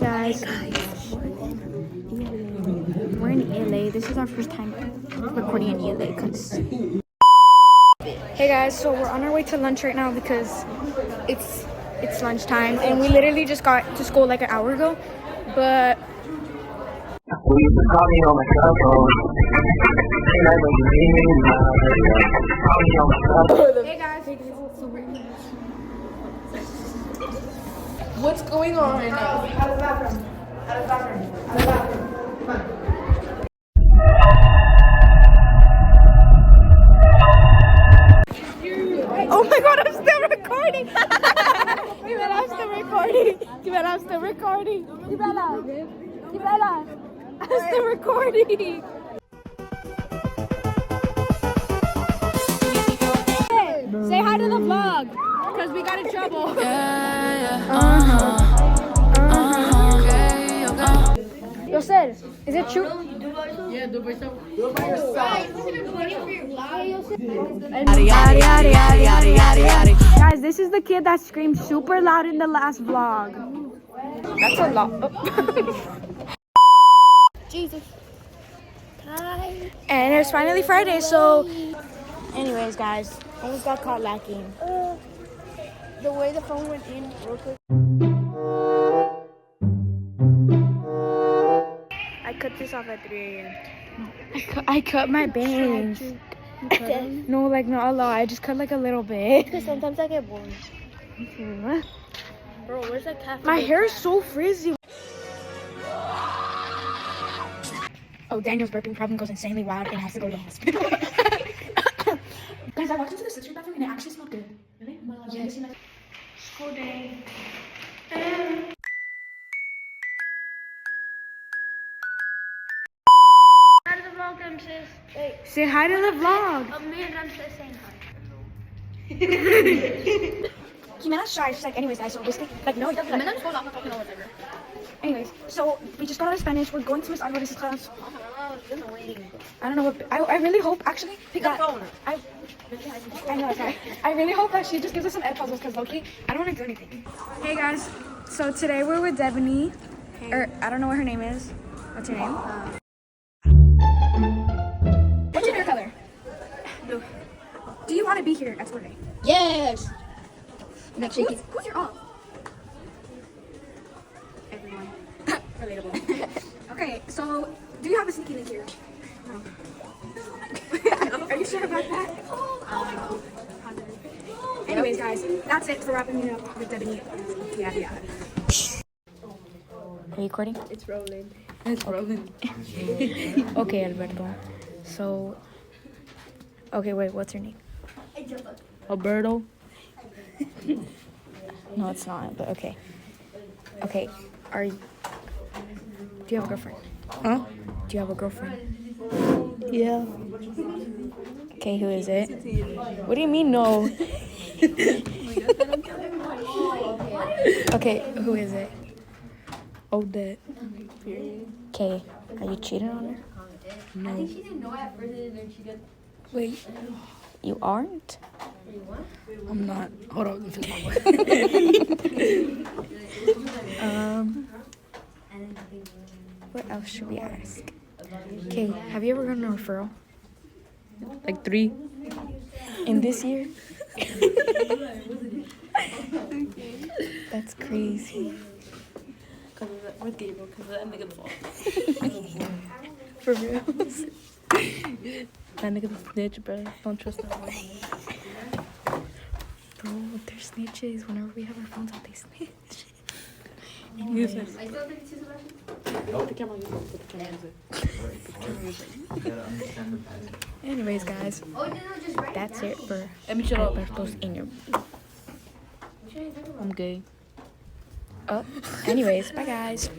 guys. We're in ELA. This is our first time recording in ELA because. Hey guys, so we're on our way to lunch right now because it's lunchtime and we literally just got to school like an hour ago. But hey guys, what's going on right now? Out of the bathroom. Come on. Oh my god, I'm still recording! Gibela, I'm still recording! I'm still recording! Say hi to the vlog, because we got in trouble. Yo, Sid, is it true? Yeah, do it by yourself. Guys, this is the kid that screamed super loud in the last vlog. That's a lot. Jesus. Hi. And it's finally Friday, so... Anyways, guys, almost got caught lacking. The way the phone went in real quick. I cut this off at 3 a.m. I cut my bangs. No, like not a lot. I just cut like a little bit. Because sometimes I get bored. Bro, where's that cat? My hair is so frizzy. Oh, Daniel's burping problem goes insanely wild and has to go to the hospital. Guys, I walked into the sister bathroom and it actually smelled good. Really? Yes. School day. Hi to the vlog, sis. Wait. Say hi to the vlog. Me and I'm saying hi. Jimena's shy. She's like, anyways, guys, so basically, like, no, he doesn't. Like, Jimena's off talking all over. anyways, so we just got out of Spanish. We're going to Miss Alvarez's class. I don't know what. I really hope, actually. Pick up the phone. I know, sorry. I really hope that she just gives us some ed puzzles because, low-key, I don't want to do anything. Hey, guys. So today we're with Devony. Hey. Or, I don't know what her name is. What's your name? What's your hair color? Blue. Do you want to be here at school day? Yes. Next shaky. Who's your aunt? Everyone. Relatable. Okay, so do you have a sneaky link here? No. Are you sure about that? Anyways, guys, that's it for wrapping it up with Devony. Yeah. Are you recording? It's rolling. It's rolling. Okay, Alberto. So, okay, wait, what's your name? Alberto. No, it's not, but okay. Okay, do you have a girlfriend? Huh? Do you have a girlfriend? Yeah. Okay, who is it? What do you mean, no? Okay, who is it? Odette. Okay, are you cheating on her? No. I think she didn't know at first, and then she got. Wait, you aren't? I'm not. Hold on. Let me finish my What else should we ask? Okay, have you ever gotten a referral? Like 3. In this year? That's crazy. With Gabriel, because that nigga's fault. For real? That nigga's a snitch, bro. Don't trust that one. Bro, they're snitches. Whenever we have our phones out, they snitch. You said I still think she's a lesson. put the camera on you. Put the camera on you. Anyways, guys, Oh, no, just right. that's it for Let me shut up. Alberto's interview. I'm gay. Anyways, bye guys.